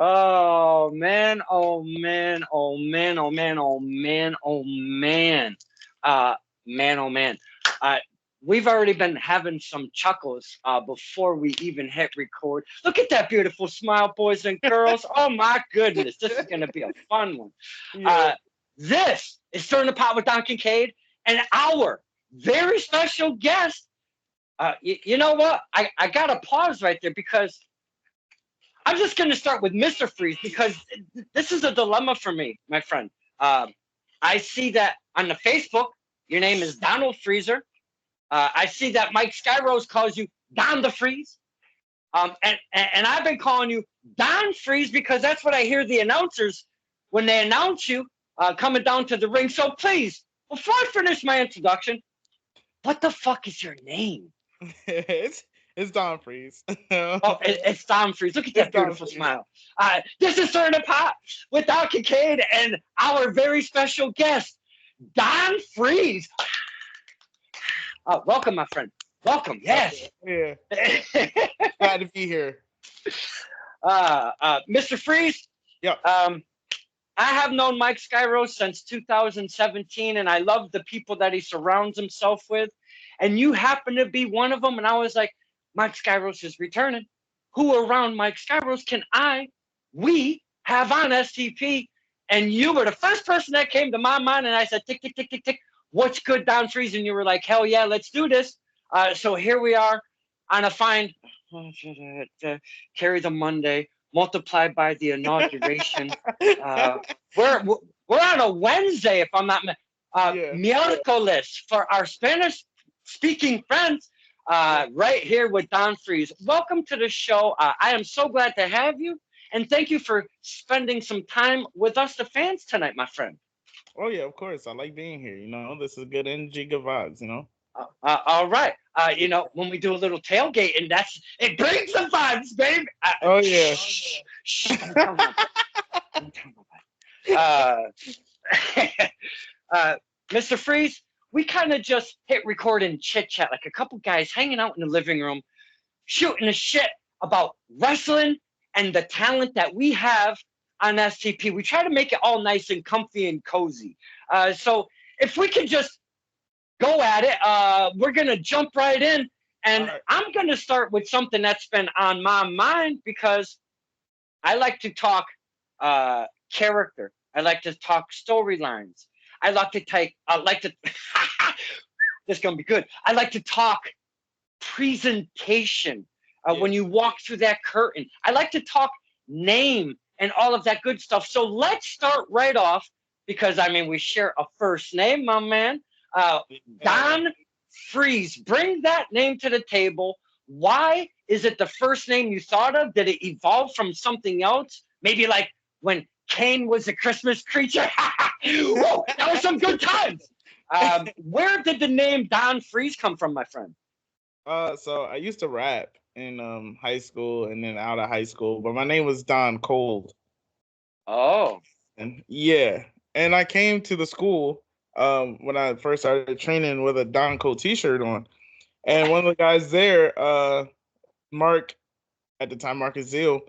Oh man, oh man, oh man, oh man, oh man, oh man. Uh man, oh man. Uh we've already been having some chuckles before we even hit record. Look at that beautiful smile, boys and girls. Oh my goodness, this is gonna be a fun one. Yeah. Uh this is Stirring the Pot with Don Kincaid, and our very special guest. You know what? I gotta pause right there because I'm just going to start with Mr. Freeze because this is a dilemma for me, my friend. Um, I see that on the Facebook, your name is Donald Freezer. I see that Mike Skyrose calls you Don the Freeze. And I've been calling you Don Freeze because that's what I hear the announcers when they announce you coming down to the ring. So please, before I finish my introduction, what the fuck is your name? it's it's Don Freeze. Oh, it's Don Freeze. Look at It's that Don beautiful Freeze. smile. This is Stirring the Pot with Don Kincaid and our very special guest, Don Freeze. Welcome, my friend. Welcome. Yes. Yeah. Glad to be here. Mr. Freeze, Yep. um, I have known Mike Skyros since 2017, and I love the people that he surrounds himself with. And you happen to be one of them. And I was like, Mike Skyros is returning. Who around Mike Skyros can we have on STP? And you were the first person that came to my mind. And I said, tick, tick, tick, tick, tick. What's good, Don Freeze? And you were like, hell yeah, let's do this. So here we are on a fine, carry the Monday, multiplied by the inauguration. Uh, we're on a Wednesday, if I'm not Yeah. miércoles for our Spanish speaking friends. Right here with Don Freeze. Welcome to the show. I am so glad to have you, and thank you for spending some time with us, the fans, tonight, my friend. Oh yeah, of course. I like being here. This is good energy, good vibes. All right. When we do a little tailgate, and it brings the vibes, baby. Oh yeah. Shh, shh, don't tell nobody. Don't tell nobody. Uh, Mr. Freeze, we kind of just hit record and chit chat like a couple guys hanging out in the living room, shooting the shit about wrestling and the talent that we have on STP. We try to make it all nice and comfy and cozy. So if we can just go at it, we're going to jump right in. All And right. I'm going to start with something that's been on my mind because I like to talk character. I like to talk storylines. I like to take. I like to. This is gonna be good. I like to talk presentation. Yeah. When you walk through that curtain, I like to talk name and all of that good stuff. So let's start right off because I mean we share a first name, my man. Uh, Yeah. Don Freeze. Bring that name to the table. Why is it the first name you thought of? Did it evolve from something else? Maybe like when Cain was a Christmas creature. Whoa, that was some good times. Where did the name Don Freeze come from, my friend? So I used to rap in high school and then out of high school, but my name was Don Cold. Oh, And yeah. And I came to the school when I first started training with a Don Cold t-shirt on. And one of the guys there, Mark, at the time, Marcus Zeal,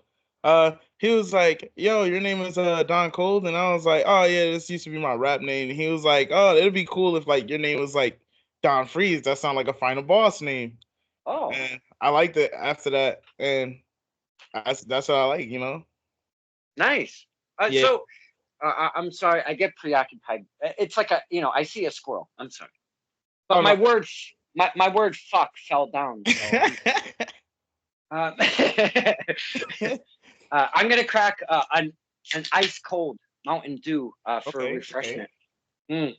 he was like, "Yo, your name is Don Cold," and I was like, "Oh yeah, this used to be my rap name." And he was like, "Oh, it'd be cool if like your name was like Don Freeze. That sound like a final boss name." oh, And I liked it after that, and that's what I like. nice. Yeah. I'm sorry, I get preoccupied. It's like I see a squirrel. I'm sorry, but Oh no. my word fuck fell down. So uh, I'm gonna crack an ice cold Mountain Dew for a Okay. Okay. refreshment. Mm,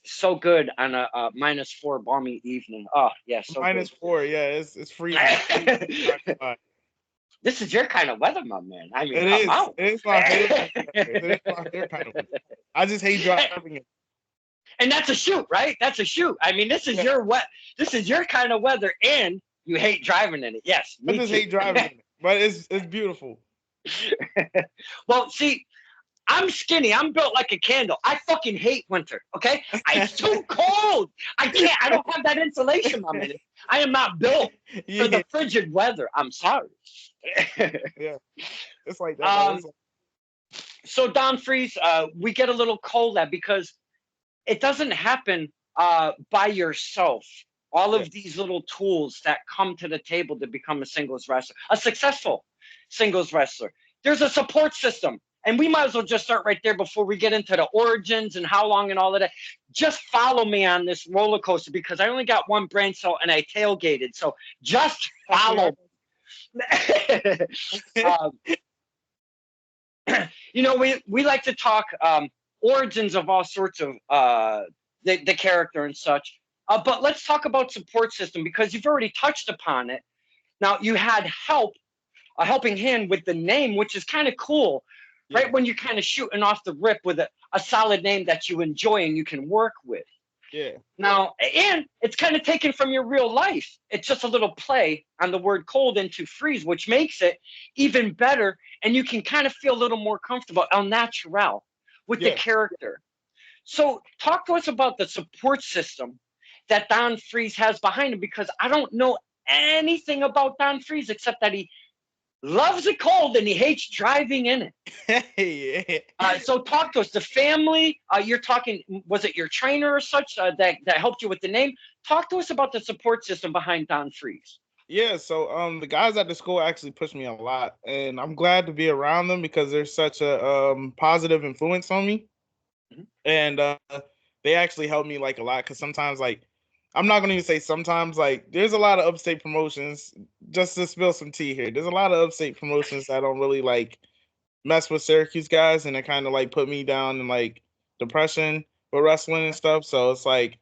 so good on a -4 balmy evening. Oh yeah, so good. -4. Yeah, it's freezing. It's freezing. Not gonna lie. This is your kind of weather, my man. I mean, It come is. on. It is my favorite kind of weather. It is my favorite kind of weather. I just hate driving it. And that's a shoot, right? That's a shoot. I mean, this is Yeah. your wet. This is your kind of weather, and you hate driving in it. Yes, I me just too. hate driving in it. But it's beautiful. Well, see, I'm skinny. I'm built like a candle. I fucking hate winter. Okay, it's too cold. I can't. I don't have that insulation, my man. I am not built for Yeah. the frigid weather. I'm sorry. Yeah. It's like that. So Don Freeze, we get a little collab because it doesn't happen by yourself. All of these little tools that come to the table to become a singles wrestler, a successful singles wrestler. There's a support system. And we might as well just start right there before we get into the origins and how long and all of that. Just follow me on this roller coaster because I only got one brain cell and I tailgated. So just follow. You know, we like to talk origins of all sorts of the character and such. But let's talk about support system because you've already touched upon it. Now, you had help, a helping hand with the name, which is kind of cool. Right when you're kind of shooting off the rip with a solid name that you enjoy and you can work with. Yeah. Now, and it's kind of taken from your real life. It's just a little play on the word cold into freeze, which makes it even better. And you can kind of feel a little more comfortable, el natural, with the character. So talk to us about the support system that Don Freeze has behind him, because I don't know anything about Don Freeze except that he loves it cold and he hates driving in it. So talk to us. The family, you're talking, was it your trainer or such that helped you with the name? Talk to us about the support system behind Don Freeze. Yeah, so the guys at the school actually pushed me a lot, and I'm glad to be around them because they're such a positive influence on me. And they actually helped me like a lot because sometimes like I'm not gonna even say sometimes, like there's a lot of upstate promotions, just to spill some tea here. There's a lot of upstate promotions that don't really like mess with Syracuse guys, and they kind of like put me down in like depression with wrestling and stuff. So it's like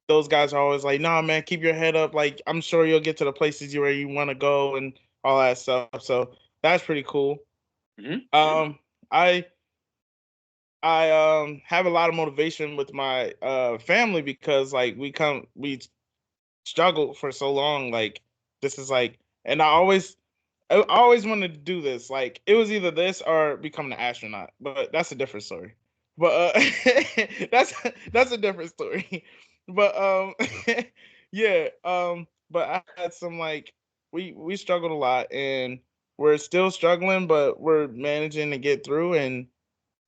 those guys are always like, nah, man, keep your head up. Like I'm sure you'll get to the places where you want to go and all that stuff. So that's pretty cool. I have a lot of motivation with my family because like we struggled for so long. Like this is like, and I always wanted to do this. Like it was either this or become an astronaut, but that's a different story. But that's a different story. But yeah, but I had some like we struggled a lot and we're still struggling, but we're managing to get through and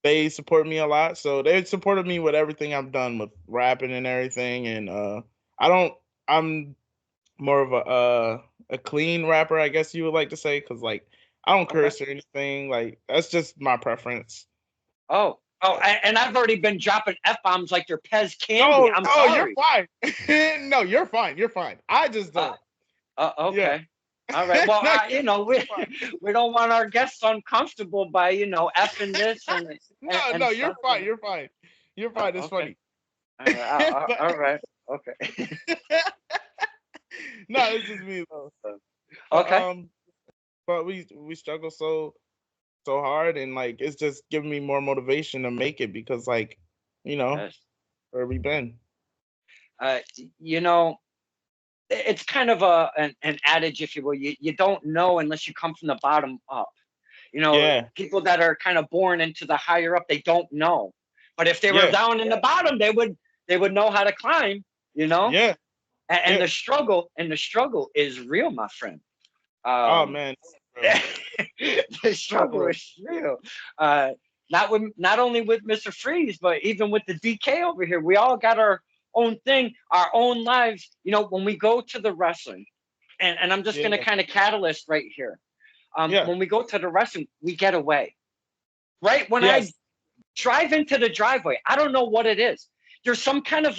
they support me a lot. So they supported me with everything I've done with rapping and everything. And I'm more of a clean rapper, I guess you would like to say, because like I don't curse or anything. Like that's just my preference. Oh, and I've already been dropping F-bombs like they're Pez candy. I'm sorry. You're fine. No, you're fine. You're fine. I just don't. Okay. Yeah. All right. Well, you know, we don't want our guests uncomfortable by, you know, effing this and no, you're fine. You're fine. You're fine. It's funny. All right. Okay. No, it's just me though. Okay. But we struggle so hard, and like it's just giving me more motivation to make it because like, you know, where we been. You know, it's kind of an adage, if you will. You don't know unless you come from the bottom up. You know, people that are kind of born into the higher up, they don't know. But if they were down in the bottom, they would know how to climb. You know. Yeah. And the struggle is real, my friend. Oh man. The struggle is real. Not only with Mr. Freeze, but even with the DK over here. We all got our own thing, our own lives. You know, when we go to the wrestling, and I'm just gonna kind of catalyst right here. When we go to the wrestling, we get away. Right? When I drive into the driveway, I don't know what it is. There's some kind of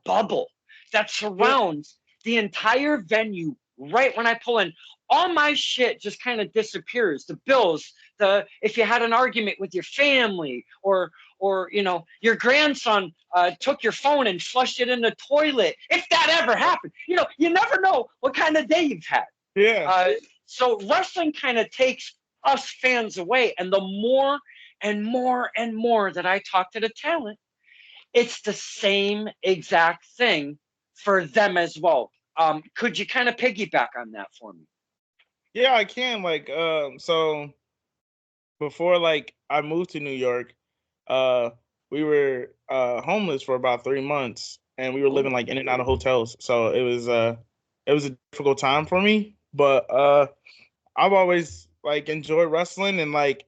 bubble that surrounds the entire venue. Right when I pull in, all my shit just kind of disappears. The bills, if you had an argument with your family, or you know, your grandson took your phone and flushed it in the toilet. If that ever happened, you know, you never know what kind of day you've had. Yeah. So wrestling kind of takes us fans away, and the more and more and more that I talk to the talent, it's the same exact thing for them as well. Could you kind of piggyback on that for me? Yeah, I can. Like, so before like I moved to New York, we were homeless for about 3 months, and we were living like in and out of hotels. So it was a difficult time for me. But I've always like enjoy wrestling, and like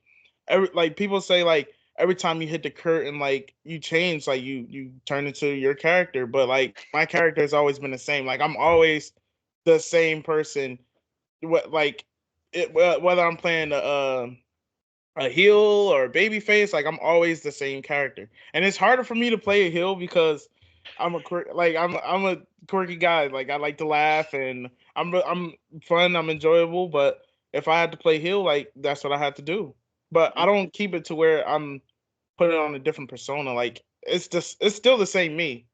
like people say like every time you hit the curtain, like you change, like you turn into your character. But like my character has always been the same. Like I'm always the same person. What like whether I'm playing a heel or a baby face, like I'm always the same character. And it's harder for me to play a heel because I'm a quirky guy. Like I like to laugh and I'm fun, I'm enjoyable, but if I had to play heel, like that's what I had to do. But I don't keep it to where I'm putting on a different persona. Like it's still the same me,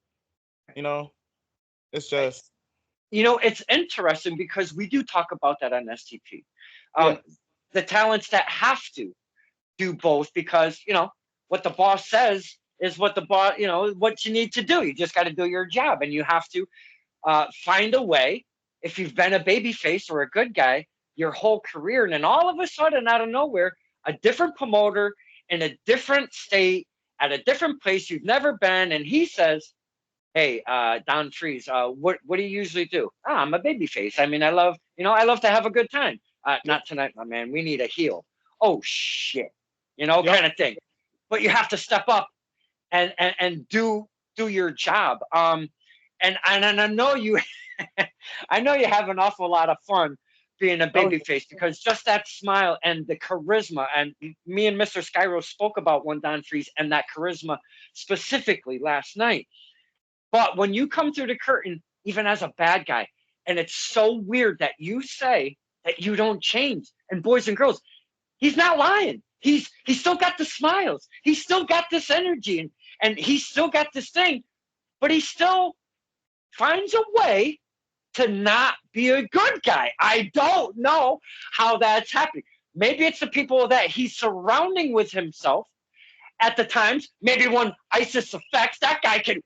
you know? It's Right. just It's interesting because we do talk about that on STP. yeah. Um, the talents that have to do both because, what the boss says is what the boss, what you need to do. You just got to do your job, and you have to find a way. If you've been a baby face or a good guy your whole career, and then all of a sudden, out of nowhere, a different promoter in a different state at a different place you've never been, and he says, "Hey, Don Freeze, what do you usually do?" I'm a baby face. I mean, I love to have a good time. Yep. Not tonight, my man. We need a heel. Oh shit, Yep. kind of thing. But you have to step up and do your job. And I know you, I know you have an awful lot of fun being a Oh baby face because just that smile and the charisma, and me and Mr. Skyro spoke about one Don Freeze and that charisma specifically last night. But when you come through the curtain, even as a bad guy, and it's so weird that you say that you don't change. And boys and girls, he's not lying. He's still got the smiles. He's still got this energy, and he's still got this thing, but he still finds a way to not be a good guy. I don't know how that's happening. Maybe it's the people that he's surrounding with himself at the times. Maybe when ISIS affects, that guy can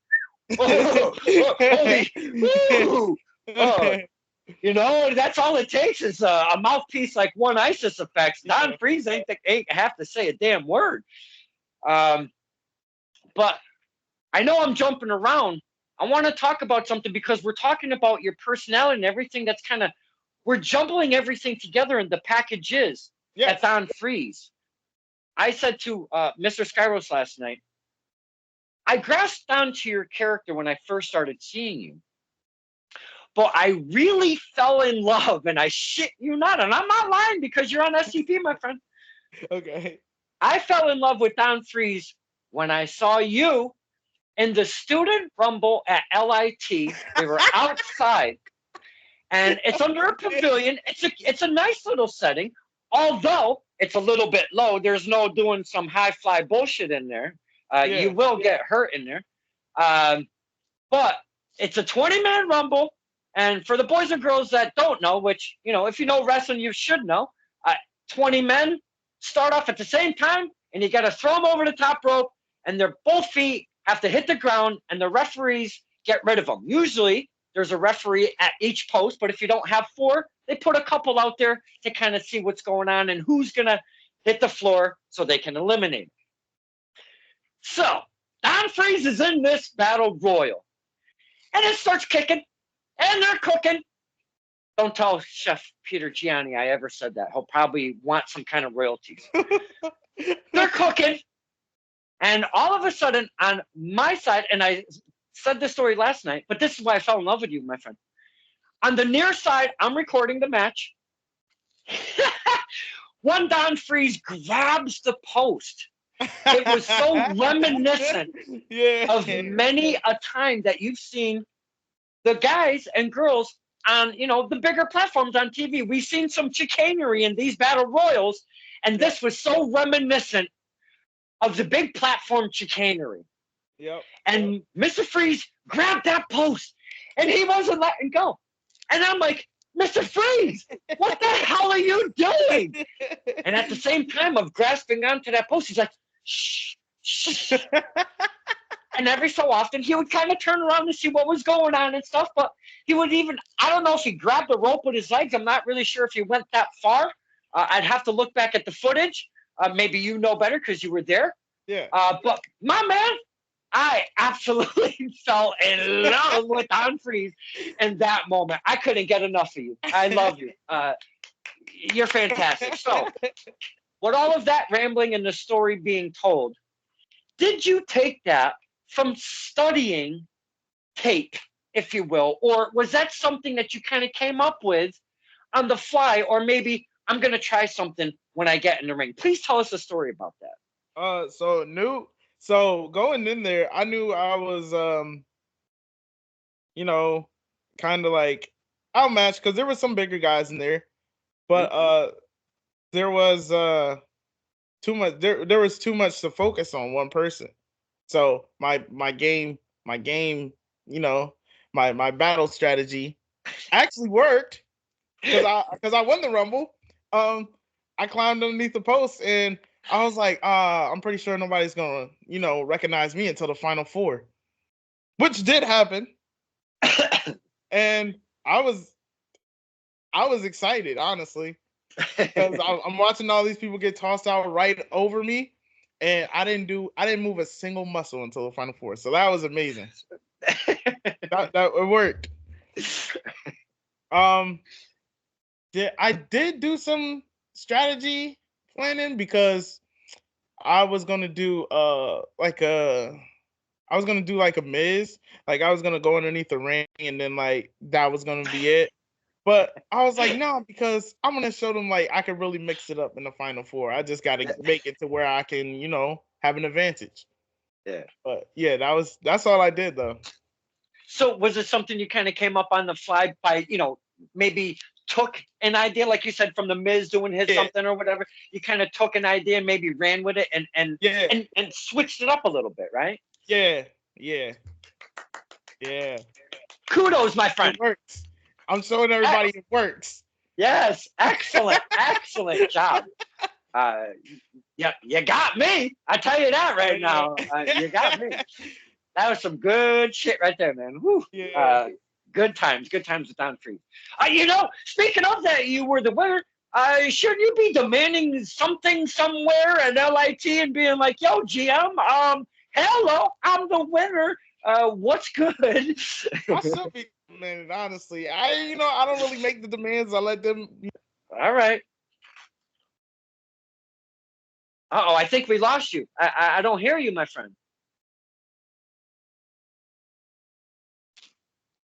holy, woo, oh, that's all it takes is a mouthpiece like one ISIS effects. Don Freeze ain't have to say a damn word. But I know I'm jumping around. I want to talk about something because we're talking about your personality and everything that's kind of, we're jumbling everything together in the packages that yes. Don Freeze. I said to Mr. Skyros last night, I grasped onto your character when I first started seeing you. But I really fell in love, and I shit you not, and I'm not lying because you're on SCP, my friend. Okay. I fell in love with Don Freeze when I saw you in the student rumble at LIT. We were outside, and it's under a pavilion. It's a nice little setting, although it's a little bit low. There's no doing some high fly bullshit in there. You Yeah. will get hurt in there, but it's a 20-man rumble. And for the boys and girls that don't know, which, if you know wrestling, you should know, 20 men start off at the same time, and you got to throw them over the top rope, and their both feet have to hit the ground, and the referees get rid of them. Usually, there's a referee at each post, but if you don't have four, they put a couple out there to kind of see what's going on and who's going to hit the floor so they can eliminate. So, Don Freeze is in this battle royal, and it starts kicking. And they're cooking. Don't tell Chef Peter Gianni I ever said that. He'll probably want some kind of royalties. They're cooking. And all of a sudden, on my side, and I said this story last night, but this is why I fell in love with you, my friend. On the near side, I'm recording the match. One Don Freeze grabs the post. It was so reminiscent of many a time that you've seen the guys and girls on, the bigger platforms on TV. We've seen some chicanery in these battle royals, and this was so reminiscent of the big platform chicanery. Yep. And Mr. Freeze grabbed that post, and he wasn't letting go. And I'm like, Mr. Freeze, what the hell are you doing? And at the same time of grasping onto that post, he's like, shh, shh. And every so often, he would kind of turn around to see what was going on and stuff. But he would even, I don't know if he grabbed the rope with his legs. I'm not really sure if he went that far. I'd have to look back at the footage. Maybe you know better because you were there. Yeah. But my man, I absolutely fell in love with Don Freeze in that moment. I couldn't get enough of you. I love you. You're fantastic. So, with all of that rambling and the story being told, did you take that from studying tape, if you will, or was that something that you kind of came up with on the fly, or maybe I'm going to try something when I get in the ring? Please tell us a story about that. So going in there, I knew I was you know, kind of like outmatched because there were some bigger guys in there, but there was too much. There was too much to focus on one person. So my game, you know, my battle strategy actually worked because I won the rumble. Um, I climbed underneath the post and I was like, I'm pretty sure nobody's gonna, recognize me until the final four, which did happen. And I was excited, honestly, because I'm watching all these people get tossed out right over me, and I didn't move a single muscle until the final four. So that was amazing. that it worked. Um, I did do some strategy planning because I was gonna do I was gonna do like a Miz, like I was gonna go underneath the ring and then like that was gonna be it. But I was like, no, because I'm gonna show them like I can really mix it up in the final four. I just gotta make it to where I can, have an advantage. Yeah. But yeah, that's all I did though. So was it something you kind of came up on the fly by, maybe took an idea, like you said, from the Miz doing his something or whatever? You kind of took an idea and maybe ran with it and switched it up a little bit, right? Yeah. Kudos, my friend. It works. I'm showing everybody it works. Yes, excellent job. Yeah, you got me. I tell you that right now. You got me. That was some good shit right there, man. Whew. Yeah. Good times with Don Freeze. Speaking of that, you were the winner. Shouldn't you be demanding something somewhere at LIT and being like, "Yo, GM, hello, I'm the winner. What's good?" I should be demanding, honestly. I don't really make the demands. I let them. All right. Uh-oh, I think we lost you. I don't hear you, my friend.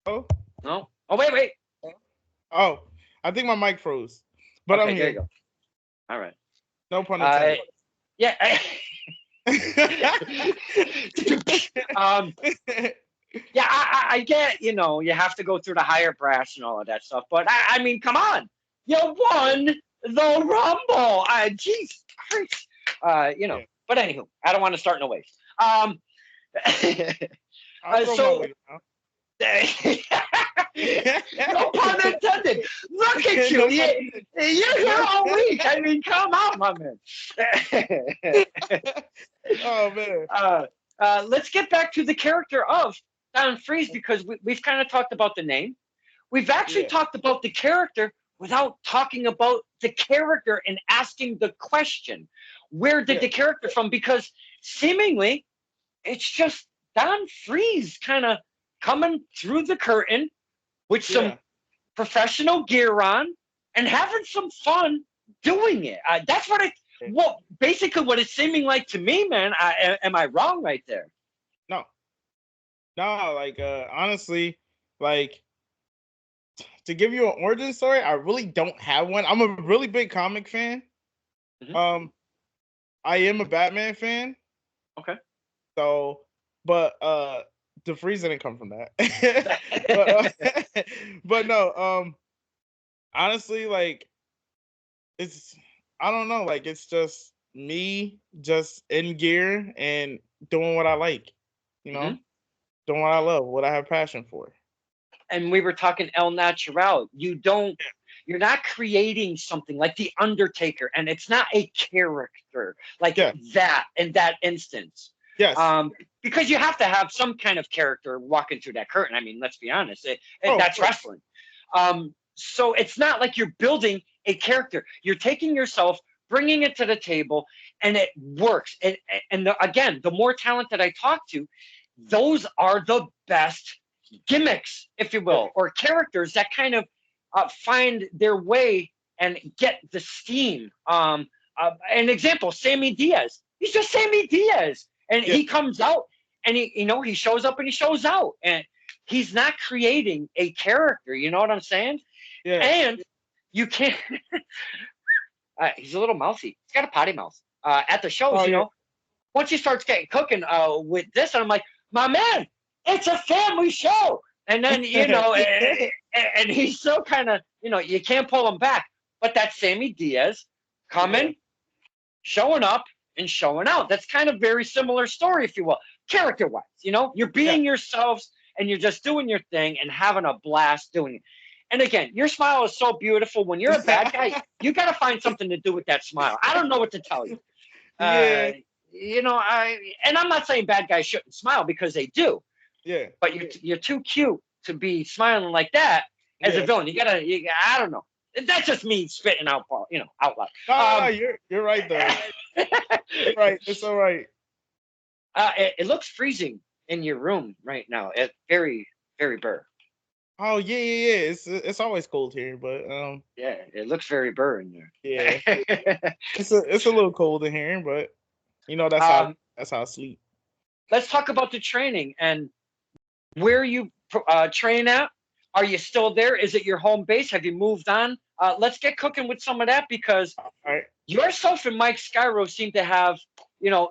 Oh. No. Oh, wait. Oh, I think my mic froze. But okay, I'm there here. you go. All right. No pun intended. Yeah. Yeah, I get, you have to go through the higher brass and all of that stuff. But I mean, come on. You won the Rumble. Jeez Christ. Yeah. But anywho, I don't want to start no waste. So no pun intended. Look at you. You're here all week. I mean, come on, my man. Oh man. Let's get back to the character of Don Freeze, because we've kind of talked about the name. We've actually talked about the character without talking about the character and asking the question, where did the character from? Because seemingly it's just Don Freeze kind of coming through the curtain with some professional gear on and having some fun doing it. That's basically what it's seeming like to me, man. Am I wrong right there? No, like honestly, like to give you an origin story, I really don't have one. I'm a really big comic fan. Mm-hmm. I am a Batman fan. Okay. So, but the freeze didn't come from that. but no, honestly, like I don't know, like it's just me just in gear and doing what I like, doing what I love, what I have passion for. And we were talking El Natural. You're not creating something like The Undertaker, and it's not a character like that in that instance. Yes. Because you have to have some kind of character walking through that curtain. I mean, let's be honest. That's wrestling. So it's not like you're building a character. You're taking yourself, bringing it to the table, and it works. And again, the more talent that I talk to, those are the best gimmicks, if you will, or characters that kind of find their way and get the steam. An example, Sammy Diaz. He's just Sammy Diaz, and Yeah. he comes out and he shows up and he shows out, and he's not creating a character. You know what I'm saying? Yeah. And you can't. He's a little mousy. He's got a potty mouth. At the shows, Oh, yeah. once he starts getting cooking with this, and I'm like, my man, it's a family show. And then and he's so kind of you can't pull him back. But that's Sammy Diaz coming, showing up, and showing out. That's kind of very similar story, if you will, character-wise. You're being yourselves, and you're just doing your thing and having a blast doing it. And again, your smile is so beautiful. When you're a bad guy, you got to find something to do with that smile. I don't know what to tell you. Yeah. And I'm not saying bad guys shouldn't smile, because they do. Yeah. But you're too cute to be smiling like that as a villain. I don't know. That's just me spitting out out loud. No, you're right though. You're right. It's all right. It looks freezing in your room right now. It's very, very burr. Oh yeah. It's always cold here, but yeah, it looks very burr in there. Yeah. it's a little cold in here, but that's how I sleep. Let's talk about the training and where you train at. Are you still there? Is it your home base? Have you moved on? Let's get cooking with some of that, because yourself and Mike Skyro seem to have,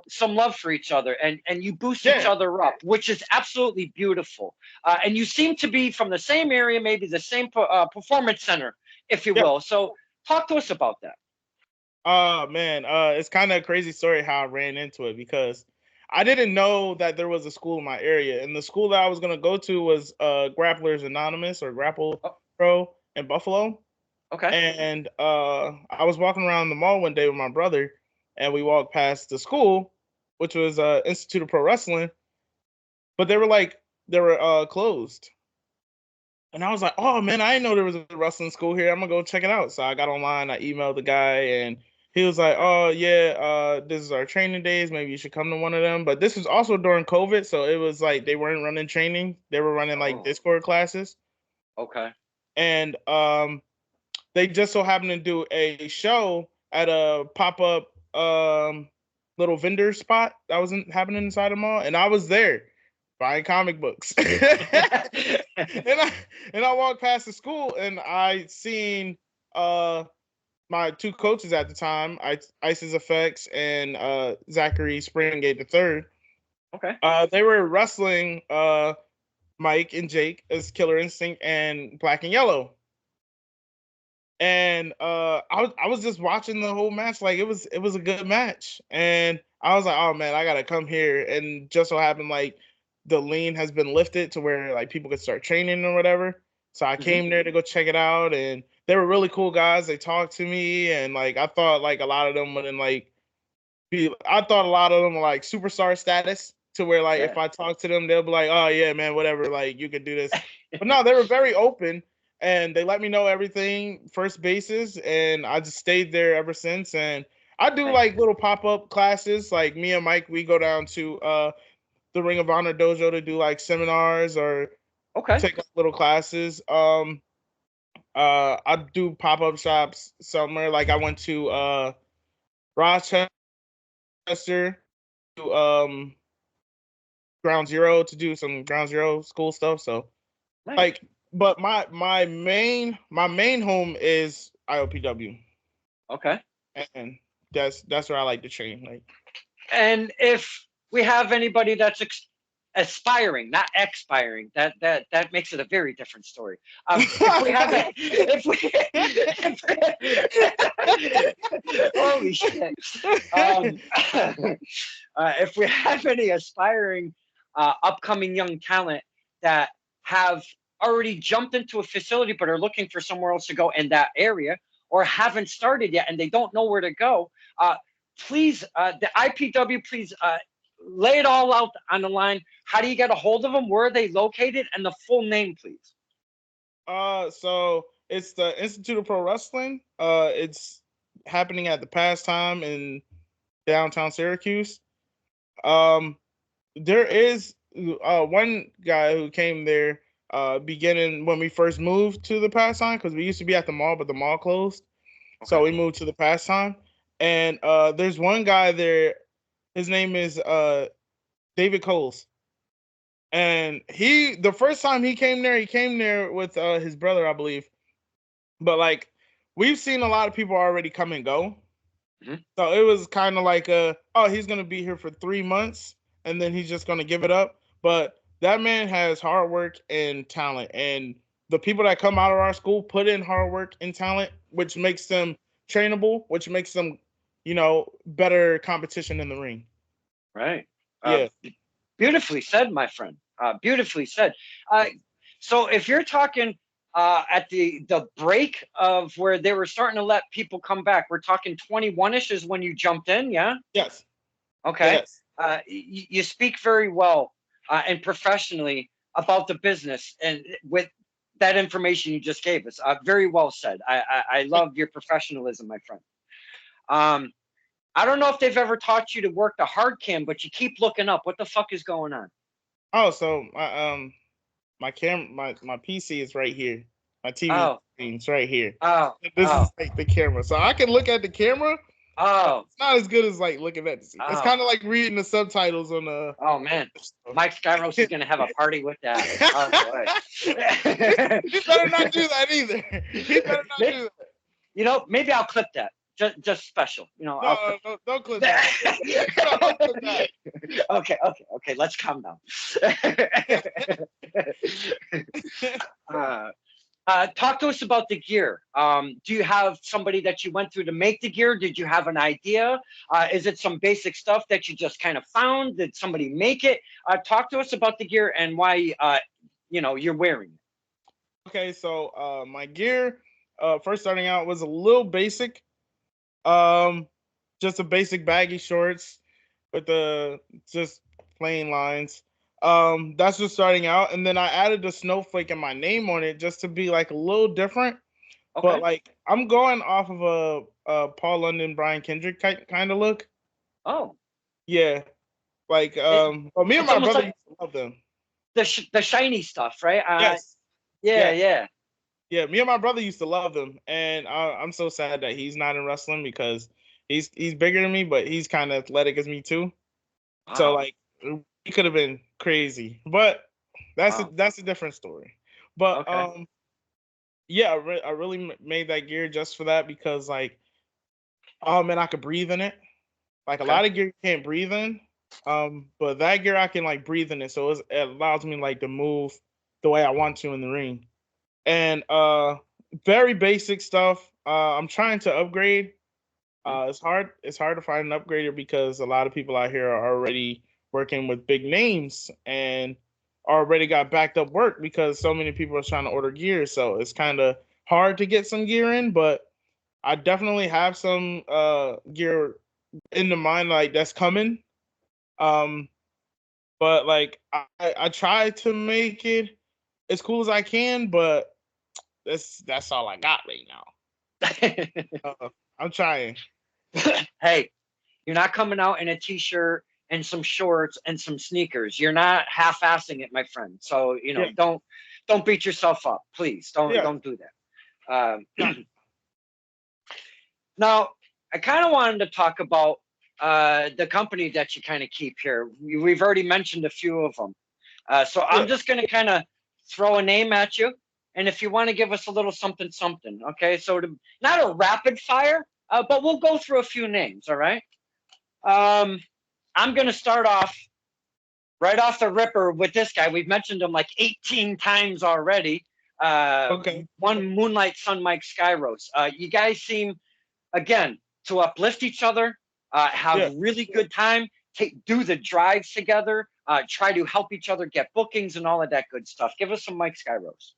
some love for each other, and you boost each other up, which is absolutely beautiful. And you seem to be from the same area, maybe the same performance center, if you will. So talk to us about that. Man, it's kind of a crazy story how I ran into it, because I didn't know that there was a school in my area, and the school that I was gonna go to was Grapplers Anonymous, or Grapple Pro, in Buffalo. Okay. And I was walking around the mall one day with my brother, and we walked past the school, which was Institute of Pro Wrestling, but they were closed. And I was like, oh man, I didn't know there was a wrestling school here. I'm gonna go check it out. So I got online, I emailed the guy, and he was like, oh yeah, this is our training days. Maybe you should come to one of them. But this was also during COVID, so it was like they weren't running training. They were running like Discord classes. Okay. And they just so happened to do a show at a pop-up little vendor spot that was happening inside the mall, and I was there buying comic books. and I walked past the school, and I seen my two coaches at the time, Isis Effects and Zachary Springate III. Okay. They were wrestling Mike and Jake as Killer Instinct and Black and Yellow. And I was just watching the whole match, like it was a good match, and I was like, oh man, I gotta come here. And just so happened, like, the lien has been lifted to where like people could start training or whatever. So I came there to go check it out, and they were really cool guys. They talked to me, and like I thought like a lot of them wouldn't like I thought a lot of them were like superstar status, to where like if I talk to them, they'll be like, oh yeah, man, whatever, like you can do this. But no, they were very open, and they let me know everything, first basis, and I just stayed there ever since. And I do like little pop-up classes. Like me and Mike, we go down to the Ring of Honor dojo to do like seminars or take little classes. I do pop-up shops somewhere. Like I went to Rochester to Ground Zero to do some Ground Zero school stuff. So like, but my main home is IOPW. Okay. And that's where I like to train. Like, and if we have anybody that's aspiring, not expiring, that makes it a very different story. Holy shit. If we have any aspiring upcoming young talent that have already jumped into a facility but are looking for somewhere else to go in that area, or haven't started yet and they don't know where to go, please, the IPW, please lay it all out on the line. How do you get a hold of them? Where are they located? And the full name, please. So it's the Institute of Pro Wrestling. It's happening at the Pastime in downtown Syracuse. There is one guy who came there beginning when we first moved to the Pastime, because we used to be at the mall, but the mall closed. So Okay. we moved to the pastime, and there's one guy there. His name is David Coles, and the first time he came there with his brother, I believe. But like we've seen a lot of people already come and go. Mhm. So it was kind of like oh, he's gonna be here for 3 months and then he's just gonna give it up. But that man has hard work and talent, and the people that come out of our school put in hard work and talent, which makes them trainable, which makes them, better competition in the ring. Right. Uh, Yeah. Beautifully said, my friend. Beautifully said. Uh, so if you're talking at the break of where they were starting to let people come back, we're talking 21ish is when you jumped in, yeah? Yes. Okay. Yes. You speak very well and professionally about the business and with that information you just gave us. Very well said. I love your professionalism, my friend. Um, I don't know if they've ever taught you to work the hard cam, but you keep looking up. What the fuck is going on? Oh, so my PC is right here. My TV Oh, screen's right here. oh, This oh, is like the camera. So I can look at the camera, but oh, it's not as good as like looking at the scene. It's oh, kind of like reading the subtitles on the oh man. show. Mike Skyros is gonna have a party with that. Oh boy. He better not do that either. He better not do that. Maybe I'll clip that. Just special. I'll clip. No, no, don't clip that. No, don't clip that. Okay. Let's calm down. uh, Talk to us about the gear. Do you have somebody that you went through to make the gear? Did you have an idea? Is it some basic stuff that you just kind of found? Did somebody make it? Talk to us about the gear and why you're wearing it. Okay, so my gear, first starting out was a little basic. Um, just a basic baggy shorts with the just plain lines. That's just starting out, and then I added the snowflake and my name on it just to be like a little different. But Okay. like I'm going off of a Paul London, Brian Kendrick kind of look. Oh, Yeah, like it, but me and it's my almost brother like used to love them. the shiny stuff, right? Yes, Yeah, yeah, yeah. yeah. Me and my brother used to love them, and I'm so sad that he's not in wrestling because he's bigger than me, but he's kind of athletic as me too. So Wow, like he could have been crazy, but wow. that's a different story. But Okay. yeah, I really made that gear just for that because like oh man, I could breathe in it. Like a Okay. lot of gear you can't breathe in, but that gear I can like breathe in it, so it allows me like to move the way I want to in the ring. And very basic stuff. I'm trying to upgrade. Mhm. It's hard to find an upgrader because a lot of people out here are already working with big names and already got backed up work because so many people are trying to order gear. So it's kind of hard to get some gear in, but I definitely have some gear in the mind like that's coming. Um, but like I try to make it as cool as I can, but that's all I got right now. I'm trying. Hey, you're not coming out in a t-shirt and some shorts and some sneakers. You're not half-assing it, my friend. So Yeah, don't beat yourself up, please. Don't yeah, don't do that. no, Now, I kind of wanted to talk about the company that you kind of keep here. We've already mentioned a few of them. So I'm yeah. just going to kind of throw a name at you. And if you want to give us a little something, something, okay? So not a rapid fire, but we'll go through a few names, all right? Um, I'm going to start off right off the ripper with this guy. We've mentioned him like 18 times already. Uh, Okay. One Moonlight Sun Mike Skyros. You guys seem again to uplift each other, have Yeah. really good time, do the drives together, try to help each other get bookings and all of that good stuff. Give us some Mike Skyros.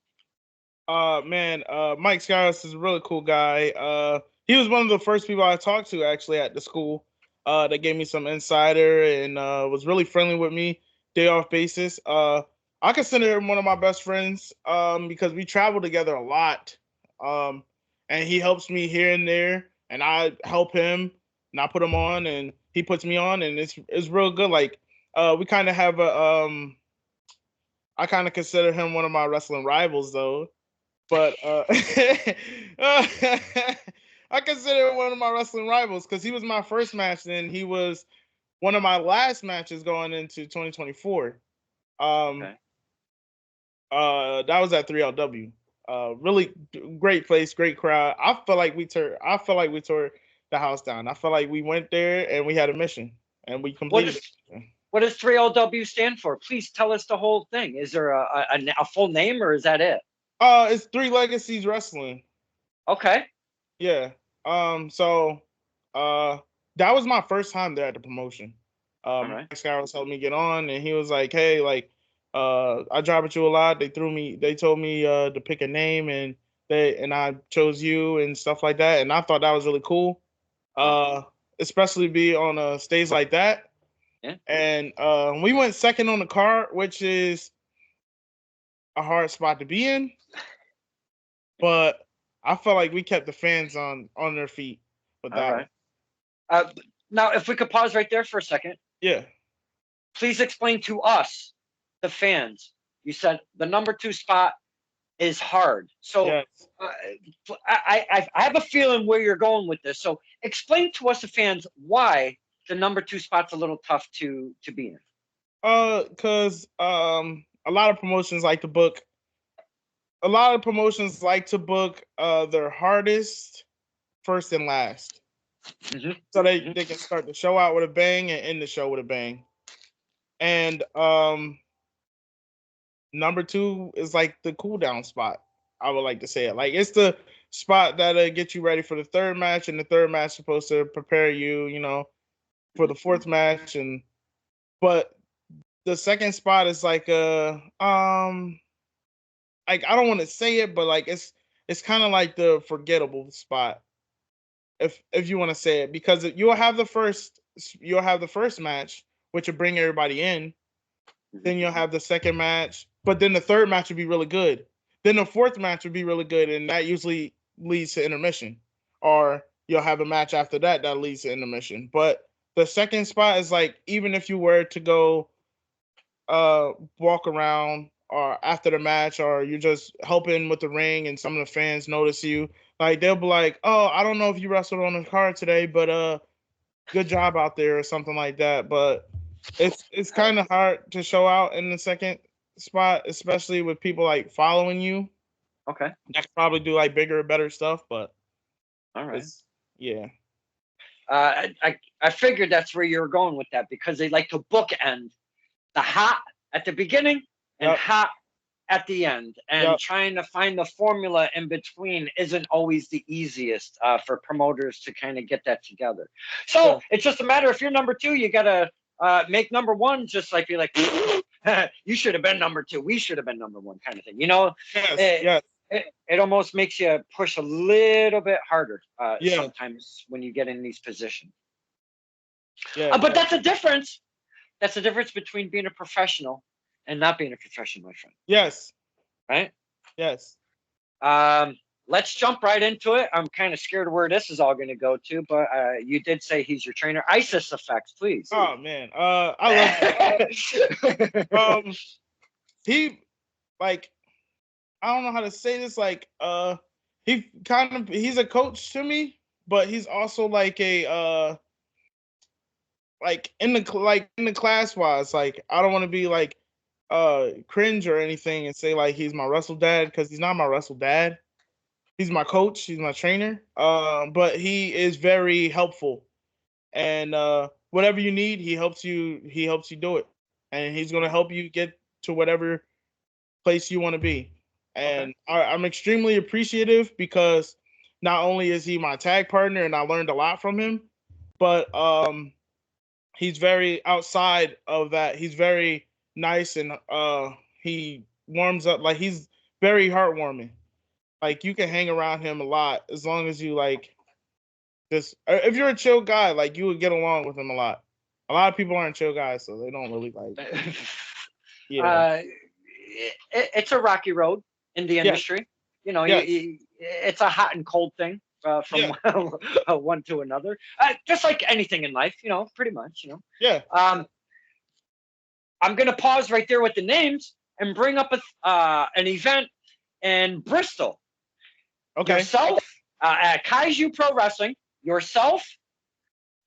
Man, Mike Skyros is a really cool guy. He was one of the first people I talked to actually at the school. That gave me some insider and was really friendly with me day off basis. I consider him one of my best friends because we travel together a lot. Um, and he helps me here and there, and I help him, and I put him on, and he puts me on, and it's real good. Like we kind of have a I kind of consider him one of my wrestling rivals though, but I consider him one of my wrestling rivals because he was my first match, and he was one of my last matches going into 2024. Um, Okay. that was at 3LW. Really great place, great crowd. I feel like we tore the house down. I feel like we went there and we had a mission and we What completed is it. what does 3LW stand for? Please tell us the whole thing. Is there a full name or is that it? It's Three Legacies Wrestling. Okay. Yeah. So, uh, that was my first time there at the promotion. All right. Mike Skyros helped me get on, and he was like, "Hey, like, I drive with you a lot." They told me to pick a name, and I chose you and stuff like that, and I thought that was really cool. Uh, especially be on a stage like that. Yeah. And we went second on the card, which is a hard spot to be in, but I felt like we kept the fans on their feet with All that right. one. Now, if we could pause right there for a second, Yeah. please explain to us, the fans. You said the number 2 spot is hard. So Yes. I have a feeling where you're going with this. So explain to us, the fans, why the number 2 spot's a little tough to be in. Cause a lot of promotions like to book. A lot of promotions like to book their hardest first and last, Mm-hmm. so Mm-hmm. they can start the show out with a bang and end the show with a bang. And number 2 is like the cool down spot. I would like to say it. Like it's the spot that gets you ready for the third match, and the third match is supposed to prepare you, for the fourth match. And but the second spot is like like I don't want to say it, but like it's kind of like the forgettable spot, if you want to say it, because you'll have the first match, which will bring everybody in. Then you'll have the second match, but then the third match would be really good. Then the fourth match would be really good, and that usually leads to intermission. Or you'll have a match after that that leads to intermission. But the second spot is like, even if you were to go walk around or after the match, or you're just helping with the ring and some of the fans notice you, like they'll be like, "Oh, I don't know if you wrestled on the card today, but good job out there," or something like that. But it's kind of hard to show out in the second spot, especially with people like following you Okay. that could probably do like bigger or better stuff. But All right. it's yeah. I figured that's where you were going with that, because they like to bookend the hot at the beginning and Yep. hot at the end, and Yep. trying to find the formula in between isn't always the easiest for promoters to kind of get that together. So Yeah. it's just a matter, if you're number 2, you gotta make number 1 just like, be like, you should have been number 2, we should have been number 1, kind of thing. Yes. It, Yes. it almost makes you push a little bit harder Yeah. sometimes when you get in these positions. Yeah. But that's a difference. That's the difference between being a professional and not being a professional, my friend. Yes. Right? Yes. Let's jump right into it. I'm kind of scared of where this is all going to go to, but you did say he's your trainer. Isis Effects, please. Oh man. I love he like, I don't know how to say this, like he's a coach to me, but he's also like a like in the class wise, like I don't want to be like cringe or anything and say like he's my wrestle dad, because he's not my wrestle dad. He's my coach, he's my trainer. But he is very helpful, and whatever you need, he helps you do it, and he's going to help you get to whatever place you want to be. And Okay. I'm extremely appreciative, because not only is he my tag partner and I learned a lot from him, but he's very outside of that. He's very nice, and he warms up, like he's very heartwarming. Like you can hang around him a lot as long as you like just if you're a chill guy, like you would get along with him a lot. A lot of people aren't chill guys, so they don't really like. Yeah. It's a rocky road in the Yeah. industry. Yes. It's a hot and cold thing from one to another. Just like anything in life, pretty much. Yeah. I'm gonna pause right there with the names and bring up an event in Bristol. Okay. Yourself at Kaiju Pro Wrestling, yourself,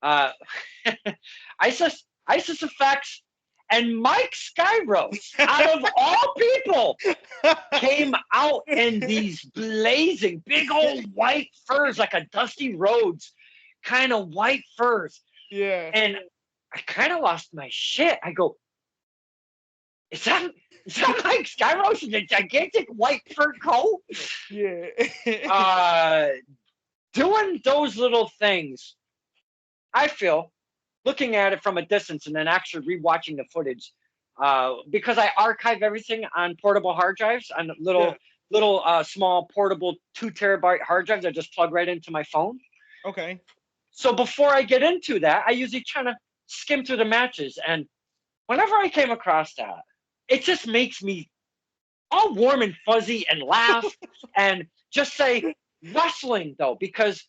uh, Isis Effects, and Mike Skyros, out of all people, came out in these blazing big old white furs, like a Dusty Rhodes kind of white furs. Yeah. And I kind of lost my shit. I go, is that Mike Skyros in a gigantic white fur coat? Yeah. Doing those little things, I feel, looking at it from a distance and then actually rewatching the footage, because I archive everything on portable hard drives, on little small portable 2 terabyte hard drives that just plug right into my phone. Okay. So before I get into that, I usually try to skim through the matches, and whenever I came across that, it just makes me all warm and fuzzy and laugh and just say wrestling, though, because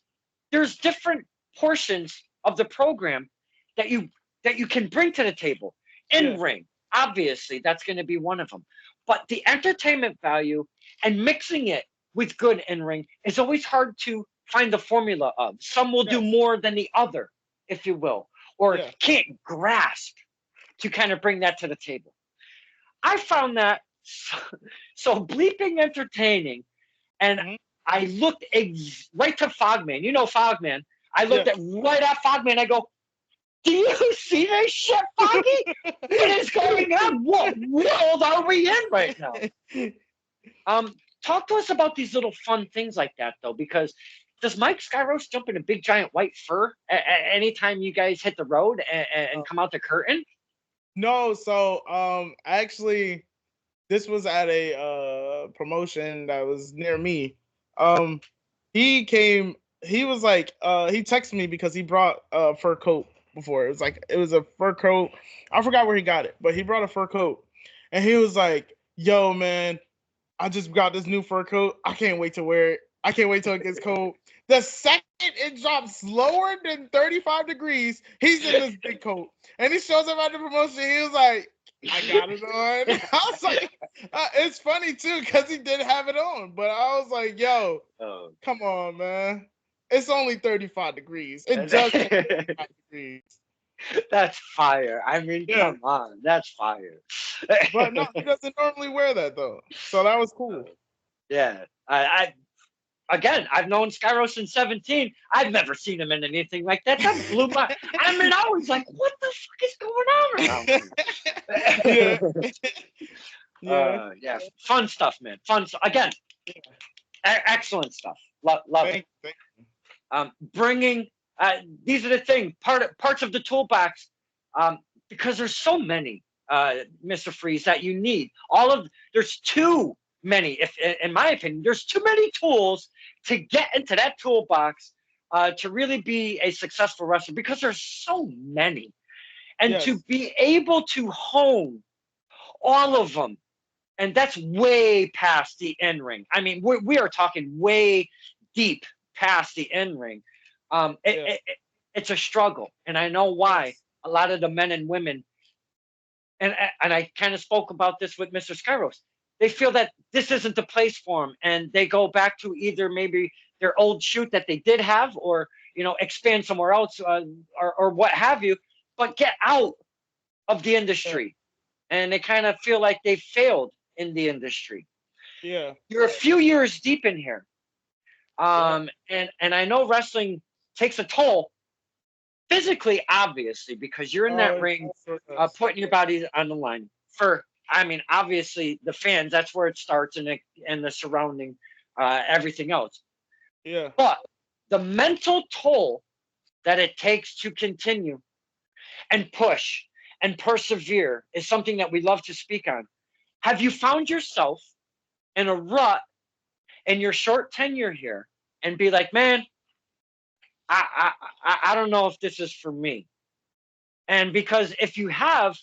there's different portions of the program that you can bring to the table. In ring, obviously, that's going to be one of them. But the entertainment value and mixing it with good in ring is always hard to find the formula of. Some will do more than the other, if you will, or can't grasp to kind of bring that to the table. I found that so bleeping entertaining, and I looked right to Fogman. You know Fogman. I looked right at Fogman. I go, do you see this shit, Foggy? What is going on? What world are we in right now? Talk to us about these little fun things like that, though, because does Mike Skyros jump in a big giant white fur anytime you guys hit the road and come out the curtain? No, so actually, this was at a promotion that was near me. He came. He was like, he texted me because he brought a fur coat before. It was a fur coat. I forgot where he got it, but he brought a fur coat, and he was like, "Yo, man, I just got this new fur coat. I can't wait to wear it. I can't wait till it gets cold." The second it drops lower than 35 degrees, he's in this big coat. And he shows up at the promotion. He was like, I got it on. I was like, it's funny too, because he did have it on. But I was like, yo, come on, man. It's only 35 degrees. It does 35 degrees. That's fire. I mean, come on. That's fire. But no, he doesn't normally wear that, though. So that was cool. Yeah. Again, I've known Skyros since 17. I've never seen him in anything like that. That blew my. I mean, I was like, "What the fuck is going on around here?" Yeah. Fun stuff, man. Fun. Again, excellent stuff. Love it. Bringing. These are the things. Parts of the toolbox, because there's so many, Mr. Freeze, that you need. There's too many, if in my opinion, there's too many tools to get into that toolbox to really be a successful wrestler, because there's so many, and to be able to hone all of them, and that's way past the in-ring. I mean, we are talking way deep past the in-ring. It's a struggle, and I know why. A lot of the men and women, and I kind of spoke about this with Mr. Skyros, they feel that this isn't the place for them, and they go back to either maybe their old shoot that they did have, or expand somewhere else, or what have you, but get out of the industry, and they kind of feel like they failed in the industry. Yeah, you're a few years deep in here, and I know wrestling takes a toll physically, obviously, because you're in that ring, putting your body on the line for. I mean, obviously, the fans, that's where it starts, and the surrounding, everything else. Yeah. But the mental toll that it takes to continue and push and persevere is something that we love to speak on. Have you found yourself in a rut in your short tenure here and be like, man, I don't know if this is for me? And because if you have,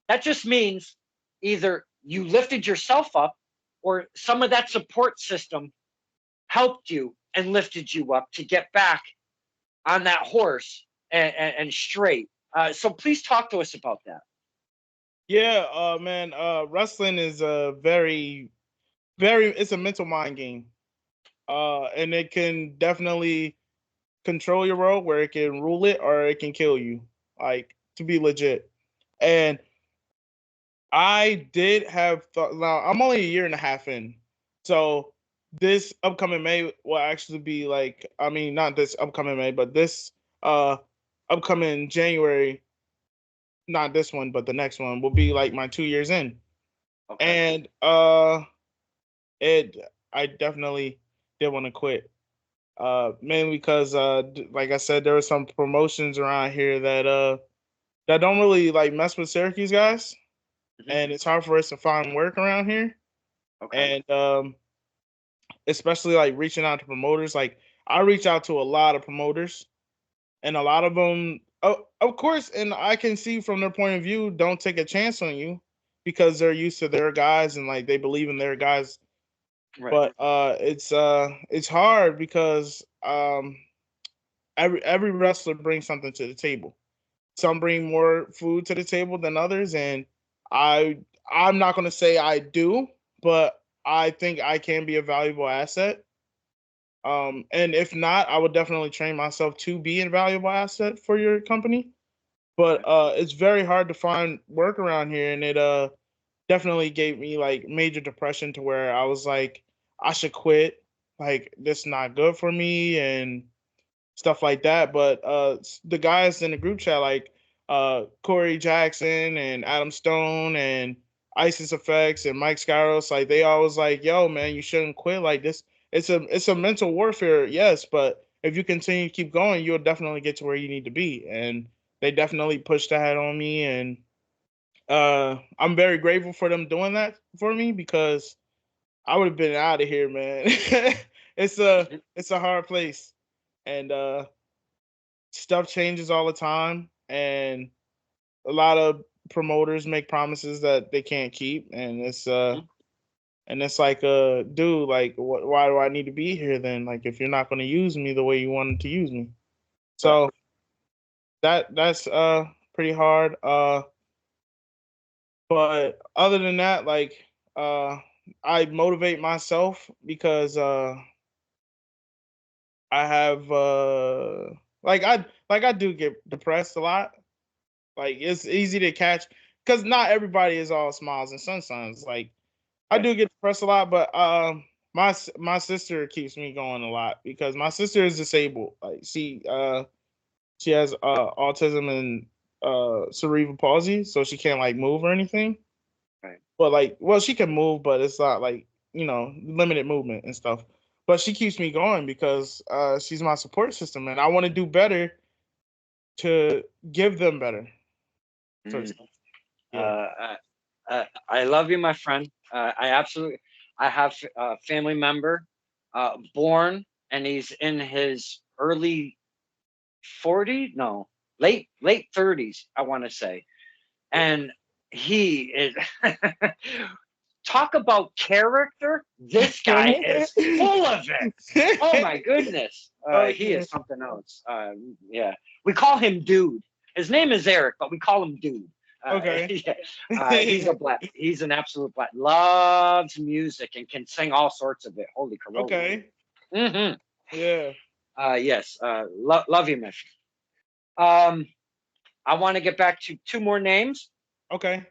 that just means either you lifted yourself up, or some of that support system helped you and lifted you up to get back on that horse and straight. So please talk to us about that. Yeah, man, wrestling is a very, very, it's a mental mind game. and it can definitely control your world where it can rule it or it can kill you. Like to be legit. And I did have thought. Now I'm only a year and a half in, so this upcoming May will actually be like. I mean, not this upcoming May, but this uh upcoming January. Not this one, but the next one will be like my 2 years in, Okay. and it I definitely did want to quit. Mainly because like I said, there were some promotions around here that don't really like mess with Syracuse guys, Mhm. and it's hard for us to find work around here. Okay. And especially like reaching out to promoters. Like I reach out to a lot of promoters, and a lot of them, of course, and I can see from their point of view, don't take a chance on you because they're used to their guys and like they believe in their guys. Right. But it's hard because every wrestler brings something to the table. Some bring more food to the table than others, and I I'm not gonna say I do, but I think I can be a valuable asset. And if not, I would definitely train myself to be a valuable asset for your company. But Okay. it's very hard to find work around here, and it definitely gave me like major depression to where I was like, I should quit. Like this not good for me and stuff like that. But the guys in the group chat, like Corey Jackson and Adam Stone and Isis Effects and Mike Skyros, like they always like, yo, man, you shouldn't quit. Like this, it's a mental warfare, yes, but if you continue to keep going, you'll definitely get to where you need to be. And they definitely pushed ahead on me, and I'm very grateful for them doing that for me because I would have been out of here, man. Mhm. It's a hard place, and stuff changes all the time, and a lot of promoters make promises that they can't keep, Mhm. and it's like dude, like why do I need to be here then, like if you're not going to use me the way you wanted to use me. Right. So that's pretty hard, but other than that, like uh I motivate myself because I have I do get depressed a lot. Like it's easy to catch because not everybody is all smiles and sunshines. Like I Right. do get depressed a lot, but my sister keeps me going a lot because my sister is disabled. Like she has autism and cerebral palsy, so she can't like move or anything. Right. But like, well, she can move, but it's not like limited movement and stuff. But she keeps me going because she's my support system, and I want to do better to give them better. So to Mm. speak. Uh, Yeah. I love you, my friend. I absolutely. I have a family member, born, and he's in his early 40s. No, late 30s. I want to say, and he is. Talk about character. This guy is full of it. Oh my goodness. He Okay. is something else. Yeah. We call him Dude. His name is Eric, but we call him Dude. Okay. Yeah. He's an absolute black. Loves music and can sing all sorts of it. Holy Corona. Okay. Mm-hmm. Yeah. Yes. Love you, Miss. Um, I want to get back to two more names. Okay.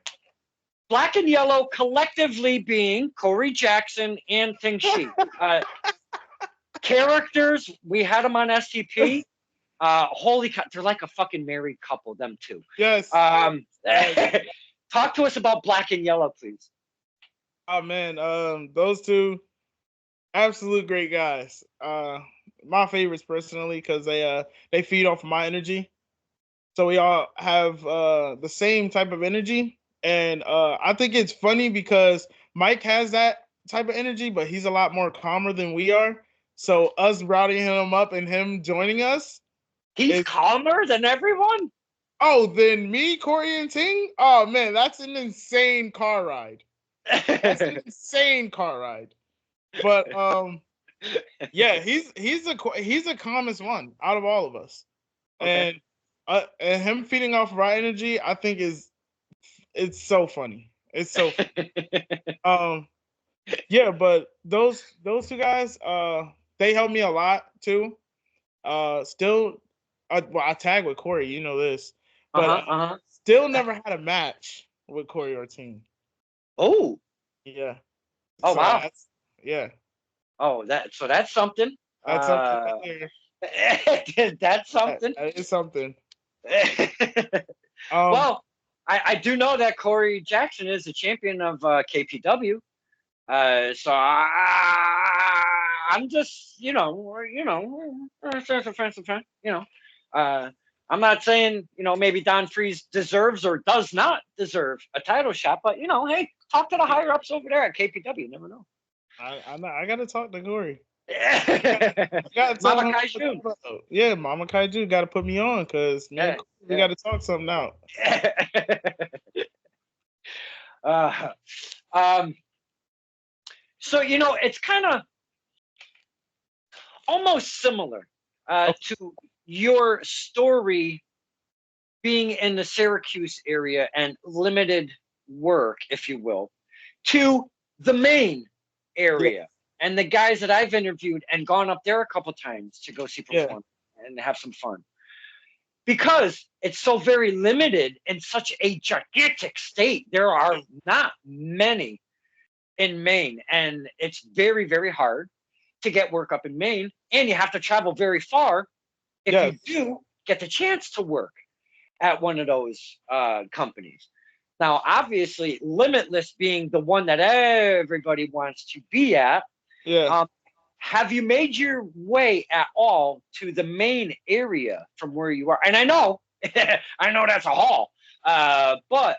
Black and Yellow collectively being Corey Jackson and Ting Shi. Characters, we had them on STP. Holy cow, they're like a fucking married couple, them two. Yes. Um, Yes. talk to us about Black and Yellow, please. Oh man. Those two absolute great guys. My favorites personally because they feed off of my energy. So we all have the same type of energy, and I think it's funny because Mike has that type of energy, but he's a lot more calmer than we are. So us routing him up and him joining us He's is calmer than everyone. then me, Corey, and Ting. Oh man, that's an insane car ride. That's an insane car ride. But yeah, he's the calmest one out of all of us, Okay. and him feeding off of our energy, I think is it's so funny. It's so funny. Um, yeah, but those two guys, they helped me a lot too. Still, I tag with Corey. You know this, but still never had a match with Corey Ortin. Oh. Yeah. Oh So wow. Yeah. Oh, that's something. That's something right there. That's something. That is something. Well, I do know that Corey Jackson is the champion of KPW. So I'm just, I'm not saying, maybe Don Freeze deserves or does not deserve a title shot, but hey, talk to the higher ups over there at KPW. You never know. I gotta talk to Corey. Mama Kaiju. Yeah, Mama Kaiju got to put me on because we got to talk something out. So it's kind of almost similar to your story being in the Syracuse area and limited work, if you will, to the Maine area. And the guys that I've interviewed and gone up there a couple times to go see perform and have some fun. Because it's so very limited in such a gigantic state. There are not many in Maine. And it's very, very hard to get work up in Maine. And you have to travel very far if you do get the chance to work at one of those companies. Now, obviously, Limitless being the one that everybody wants to be at. Yeah. Have you made your way at all to the Maine area from where you are? And I know that's a haul, but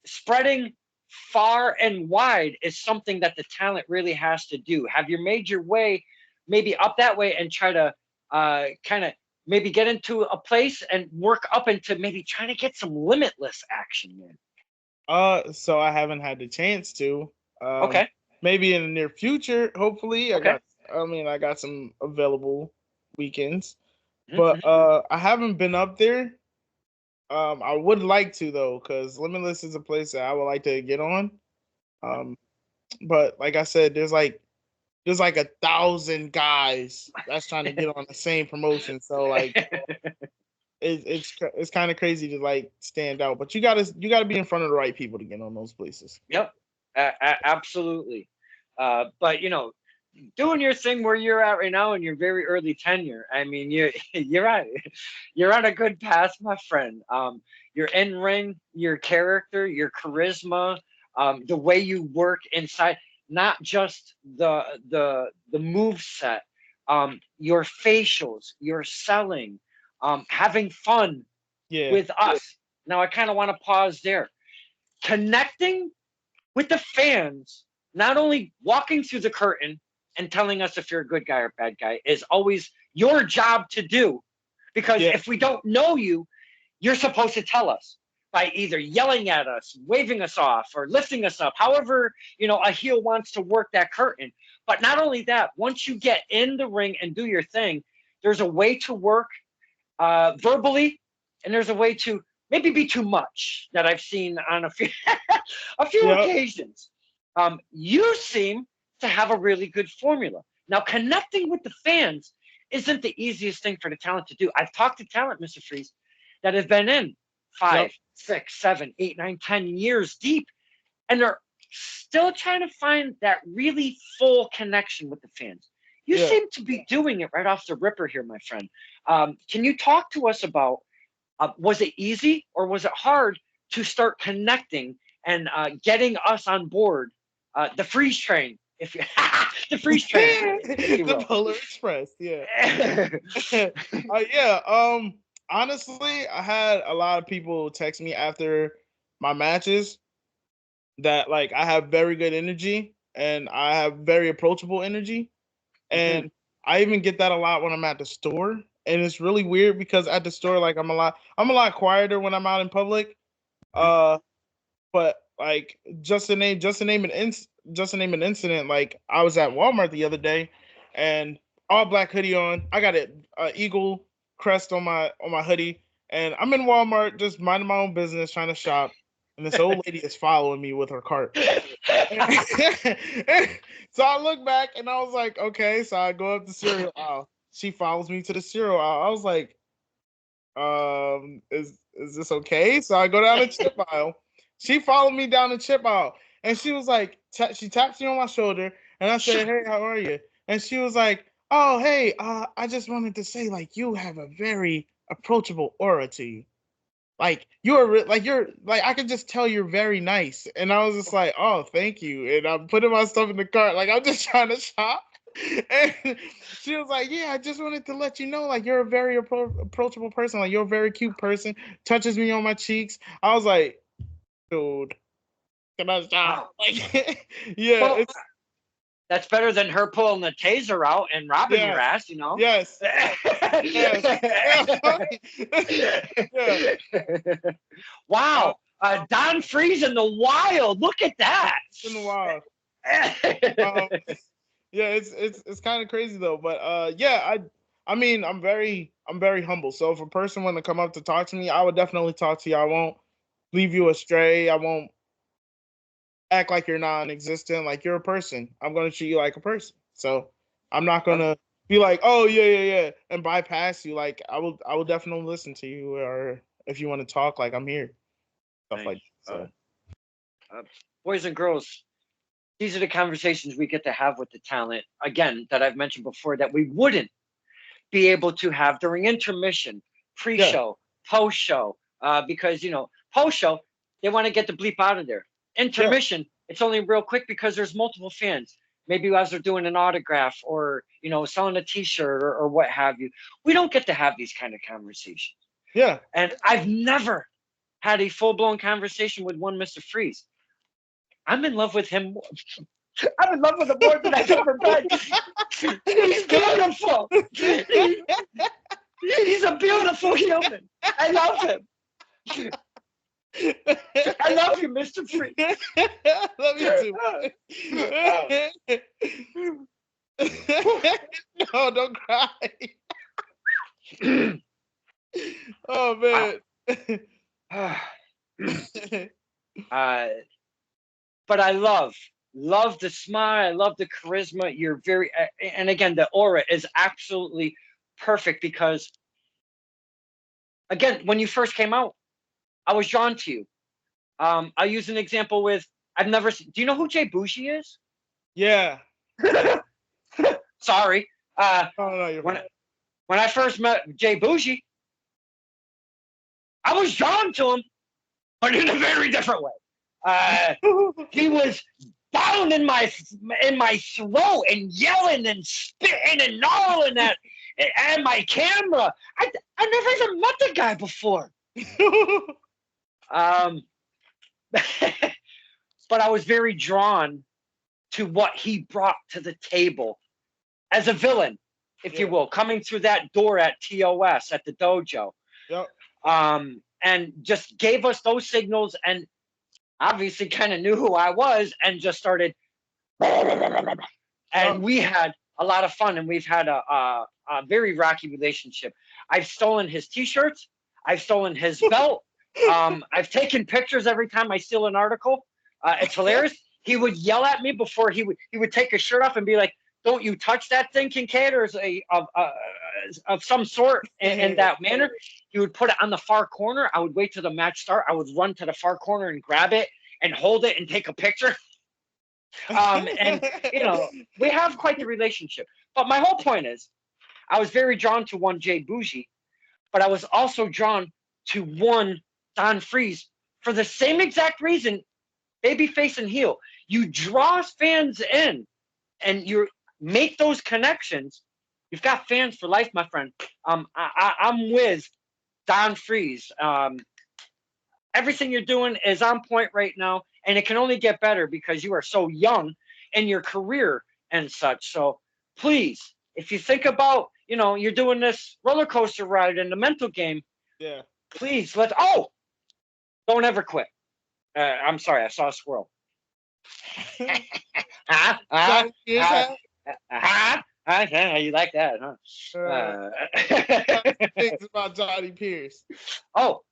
spreading far and wide is something that the talent really has to do. Have you made your way maybe up that way and try to kind of maybe get into a place and work up into maybe trying to get some Limitless action in? So I haven't had the chance to. Okay. Maybe in the near future, hopefully. I got some available weekends. But I haven't been up there. I would like to though, because Limitless is a place that I would like to get on. But like I said, there's like 1,000 guys that's trying to get on the same promotion. So like, it's kind of crazy to like stand out. But you gotta be in front of the right people to get on those places. Yep, absolutely. But doing your thing where you're at right now in your very early tenure, I mean, you're on a good path, my friend. Your in ring, your character, your charisma, the way you work inside, not just the move set, your facials, your selling, having fun with us. Now, I kind of want to pause there. Connecting with the fans, not only walking through the curtain and telling us if you're a good guy or bad guy is always your job to do. Because if we don't know you, you're supposed to tell us by either yelling at us, waving us off, or lifting us up, however, a heel wants to work that curtain. But not only that, once you get in the ring and do your thing, there's a way to work verbally, and there's a way to maybe be too much that I've seen on a few occasions. You seem to have a really good formula. Now, connecting with the fans isn't the easiest thing for the talent to do. I've talked to talent, Mr. Freeze, that have been in 5, 6, 7, 8, 9, 10 years deep, and they're still trying to find that really full connection with the fans. You seem to be doing it right off the ripper here, my friend. Can you talk to us about, was it easy or was it hard to start connecting and getting us on board the Freeze train? If you the Freeze train, the Polar Express, honestly, I had a lot of people text me after my matches that like I have very good energy and I have very approachable energy, and I even get that a lot when I'm at the store. And it's really weird because at the store, like I'm a lot quieter when I'm out in public. But like just to name an incident, like I was at Walmart the other day, and all black hoodie on. I got an eagle crest on my hoodie, and I'm in Walmart just minding my own business, trying to shop. And this old lady is following me with her cart. So I look back and I was like, okay. So I go up the cereal aisle. She follows me to the cereal aisle. I was like, is this okay? So I go down the chip aisle. She followed me down the chip aisle, and she was like, she taps me on my shoulder, and I said, "Hey, how are you?" And she was like, "Oh, hey, I just wanted to say, like, you have a very approachable aura to you. Like, you're like, I can just tell you're very nice." And I was just like, "Oh, thank you." And I'm putting my stuff in the cart, like I'm just trying to shop. And she was like, "Yeah, I just wanted to let you know, like, you're a very approachable person. Like, you're a very cute person." Touches me on my cheeks. I was like, "Dude, can I Wow. stop?" Like, yeah, Well, it's that's better than her pulling the taser out and robbing your yes, ass, you know? yes, yes, yeah. Wow. Don Freeze in the wild. Look at that. It's been a while. Um, yeah, it's kind of crazy though, but yeah, I mean, I'm very humble. So if a person want to come up to talk to me, I would definitely talk to you. I won't leave you astray. I won't act like you're non-existent. Like you're a person. I'm gonna treat you like a person. So I'm not gonna be like, oh yeah, yeah, yeah, and bypass you. Like I will definitely listen to you, or if you want to talk, like I'm here, stuff Nice. like that. So Uh, boys and girls, these are the conversations we get to have with the talent, again, that I've mentioned before, that we wouldn't be able to have during intermission, yeah, pre-show, post-show, because post-show they want to get the bleep out of there. yeah, Intermission, it's only real quick because there's multiple fans. Maybe as they're doing an autograph or selling a T-shirt or what have you. We don't get to have these kind of conversations, yeah. and I've never had a full-blown conversation with one Mr. Freeze. I'm in love with him. I'm in love with him more than I've ever been. He's beautiful. He's a beautiful human. I love him. I love you, Mr. Free. Love you too. No, don't cry. Oh man. But I love the smile. I love the charisma. You're very, and again, the aura is absolutely perfect because, again, when you first came out, I was drawn to you. I'll use an example with, I've never seen, do you know who Jay Bougie is? Yeah. Yeah. Sorry. Oh no, you're when, fine. when I first met Jay Bougie, I was drawn to him, but in a very different way. He was down in my throat and yelling and spitting and gnawing at my camera. I never even met the guy before. Um, but I was very drawn to what he brought to the table as a villain, if you will, coming through that door at TOS at the dojo. Yep. And just gave us those signals and obviously kind of knew who I was and just started. And we had a lot of fun and we've had a very rocky relationship. I've stolen his T-shirts. I've stolen his belt. I've taken pictures every time I steal an article. It's hilarious. He would yell at me before he would take his shirt off and be like, "Don't you touch that thing, Kincaid," or of some sort in that manner. He would put it on the far corner. I would wait till the match start. I would run to the far corner and grab it and hold it and take a picture. And we have quite the relationship. But my whole point is, I was very drawn to one Jay Bougie, but I was also drawn to one Don Freeze for the same exact reason, babyface and heel. You draw fans in and you make those connections. You've got fans for life, my friend. I'm with Don Freeze. Everything you're doing is on point right now, and it can only get better because you are so young in your career and such. So please, if you think about, you're doing this roller coaster ride in the mental game, Yeah. please don't ever quit. I'm sorry, I saw a squirrel. You like that, huh? Things about Johnny Pierce. Oh,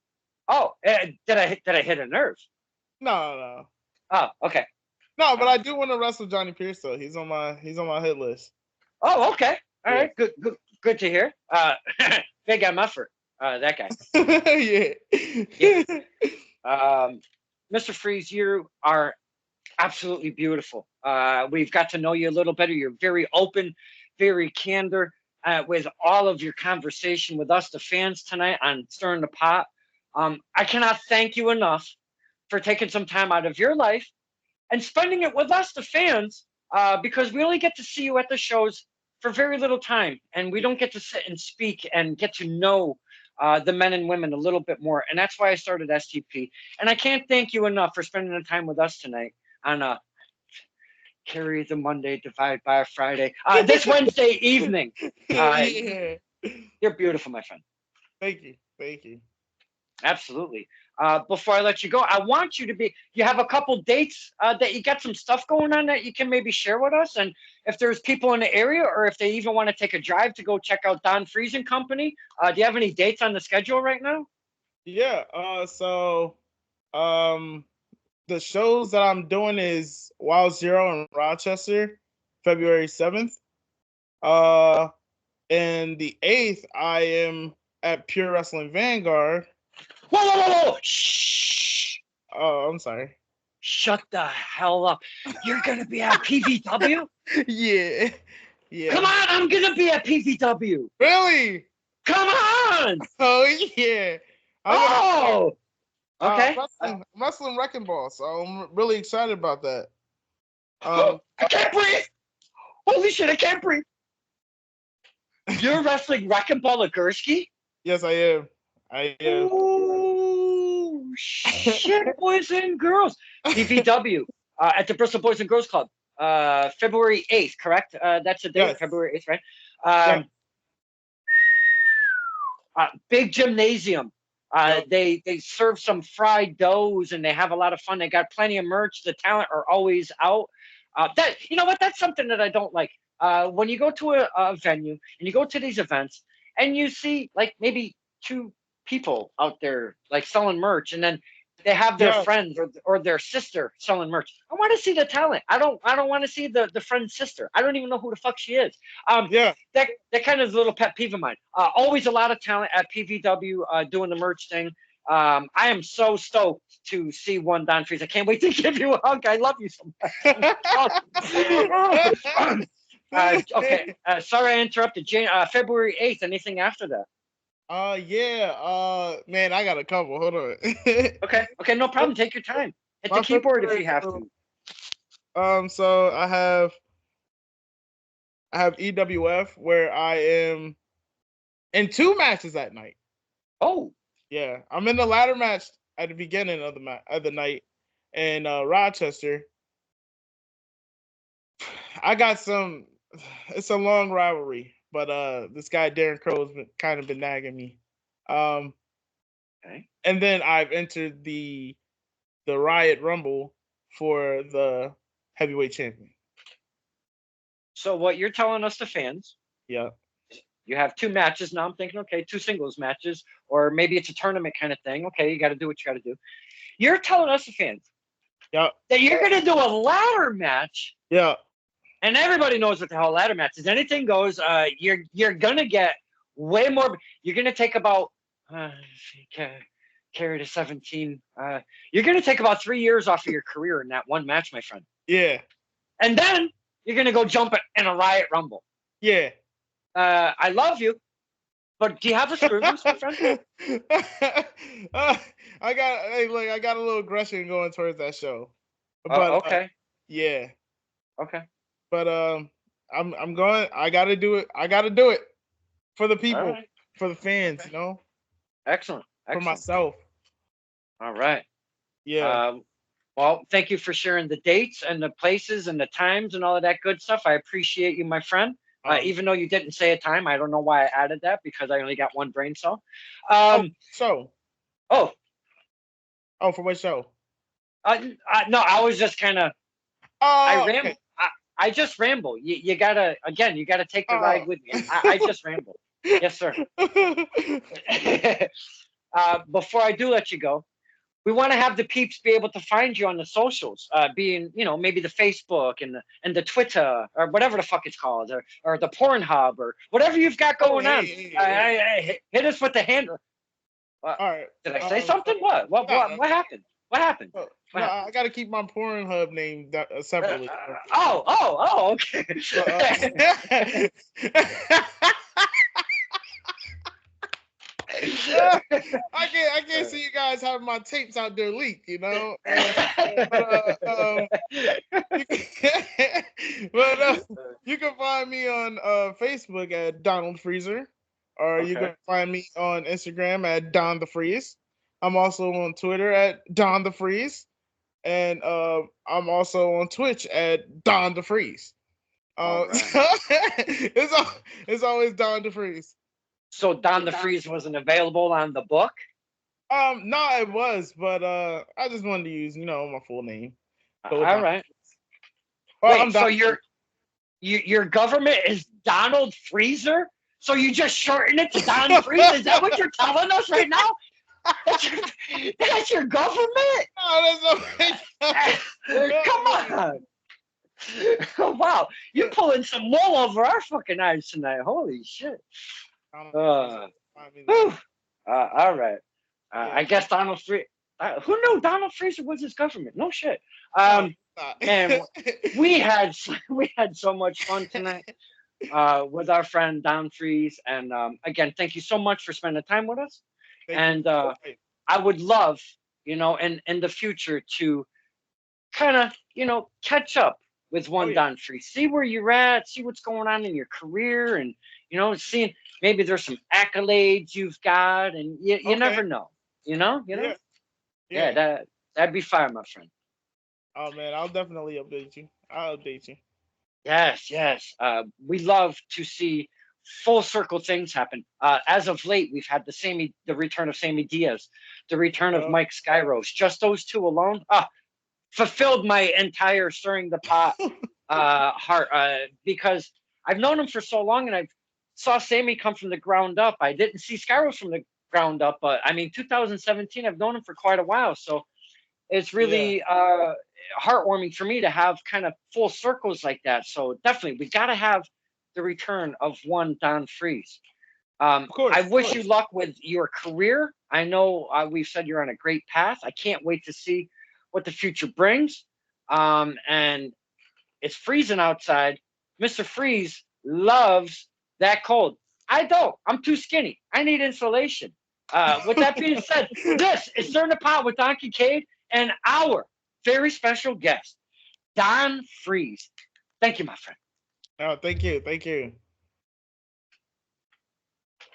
did I hit a nerve? No. Oh, okay. No, but I do want to wrestle Johnny Pierce though. He's on my hit list. Oh, okay. All Yeah. right. Good to hear. Big MFer, that guy. Yeah. Yeah. Mr. Freeze, you are absolutely beautiful. We've got to know you a little better. You're very open, very candor with all of your conversation with us, the fans, tonight on Stirring the Pot. I cannot thank you enough for taking some time out of your life and spending it with us, the fans, because we only get to see you at the shows for very little time, and we don't get to sit and speak and get to know the men and women a little bit more. And that's why I started STP. And I can't thank you enough for spending the time with us tonight on Carry the Monday, Divide by a Friday. This Wednesday evening. Yeah. You're beautiful, my friend. Thank you. Thank you. Absolutely. Before I let you go, I want you to be, you have a couple dates that you got some stuff going on that you can maybe share with us. And if there's people in the area, or if they even want to take a drive to go check out Don Freeze and Company, do you have any dates on the schedule right now? Yeah. The shows that I'm doing is Wild Zero in Rochester, February 7th. And the 8th, I am at Pure Wrestling Vanguard. Whoa! Shh! Oh, I'm sorry. Shut the hell up. You're going to be at PVW? Yeah. Come on, I'm going to be at PVW. Really? Come on. Oh, yeah. Okay. I'm wrestling Wrecking Ball, so I'm really excited about that. I can't breathe. Holy shit, I can't breathe. You're wrestling Wrecking Ball Ligursky? Yes, I am. Oh, shit, boys and girls. PVW at the Bristol Boys and Girls Club, February 8th, correct? That's the date, Yes. February 8th, right? Big gymnasium. They serve some fried doughs and they have a lot of fun. They got plenty of merch. The talent are always out. You know what? That's something that I don't like. When you go to a venue and you go to these events and you see like maybe two people out there like selling merch, and then they have their friends or their sister selling merch. I want to see the talent. I don't want to see the friend's sister. I don't even know who the fuck she is. That kind of is a little pet peeve of mine. Always a lot of talent at PVW doing the merch thing. I am so stoked to see one Don Freeze. I can't wait to give you a hug. I love you so much. Okay. Sorry I interrupted. February 8th. Anything after that? Man, I got a couple. Hold on. Okay, no problem. Take your time. Hit the keyboard if you have to. So I have EWF where I am in 2 matches that night. Oh. Yeah, I'm in the ladder match at the beginning of the night in Rochester. I got some. It's a long rivalry, but this guy Darren Crow has been nagging me. Okay. And then I've entered the Riot Rumble for the heavyweight champion. So what you're telling us, the fans? Yeah. You have 2 matches now. I'm thinking, okay, 2 singles matches, or maybe it's a tournament kind of thing. Okay, you got to do what you got to do. You're telling us, the fans, that you're going to do a ladder match. Yeah. And everybody knows what the hell ladder match is. Anything goes. You're gonna get way more. You're gonna take about carry to 17. You're gonna take about 3 years off of your career in that one match, my friend. Yeah. And then you're gonna go jump in a Riot Rumble. Yeah. I love you, but do you have a screw loose, my friend? I got a little aggression going towards that show. But okay. Yeah. Okay. But I'm going. I gotta do it. I gotta do it for the people, for the fans. Okay. You know. Excellent. For myself. All right. Yeah. Well, thank you for sharing the dates and the places and the times and all of that good stuff. I appreciate you, my friend. Even though you didn't say a time, I don't know why I added that because I only got one brain cell. Oh, for what show? No, I was just kind of. I ramble. I just ramble. You gotta take the ride with me. I just ramble. Yes, sir. Before I do let you go, we want to have the peeps be able to find you on the socials, being, maybe the Facebook and the Twitter or whatever the fuck it's called, or the Pornhub or whatever you've got going on. Hit us with the handle. All right. Did I say something? What what happened? What happened? No, I got to keep my Pornhub name separately. Okay. I can't see you guys having my tapes out there leaked, but you can find me on Facebook at Donald Freezer, or you can find me on Instagram at Don the Freeze. I'm also on Twitter at Don the Freeze, and I'm also on Twitch at Don the Freeze. It's always Don the Freeze. So Don the Freeze wasn't available on the book? No, it was, but I just wanted to use, my full name. All right. Wait, so your government is Donald Freezer? So you just shorten it to Don Freeze? Is that what you're telling us right now? That's your government? No, that's not. Come on. Oh, wow, you're pulling some wool over our fucking eyes tonight. Holy shit. All right. I guess Donald Freezer. Who knew Donald Freezer was his government? No shit. And we had so much fun tonight with our friend Don Freeze. And again, thank you so much for spending time with us. I would love, in the future to kind of, catch up with one Don Freeze. See where you're at, see what's going on in your career, and seeing maybe there's some accolades you've got, and you never know. Yeah, that'd be fire, my friend. Oh man, I'll definitely update you. I'll update you. Yes. We love to see full circle things happen. As of late, we've had the return of Sammy Diaz, the return of Mike Skyros. Just those two alone, fulfilled my entire stirring the pot heart, because I've known him for so long, and I've saw Sammy come from the ground up. I didn't see Skyros from the ground up, but 2017, I've known him for quite a while, so it's really heartwarming for me to have kind of full circles like that. So definitely, we got to have the return of one Don Freeze. Of course, I wish you luck with your career. I know we've said you're on a great path. I can't wait to see what the future brings. And it's freezing outside. Mr. Freeze loves that cold. I don't. I'm too skinny. I need insulation. With that being said, this is Stirring the Pot with Don Kincaid and our very special guest, Don Freeze. Thank you, my friend. Oh, thank you.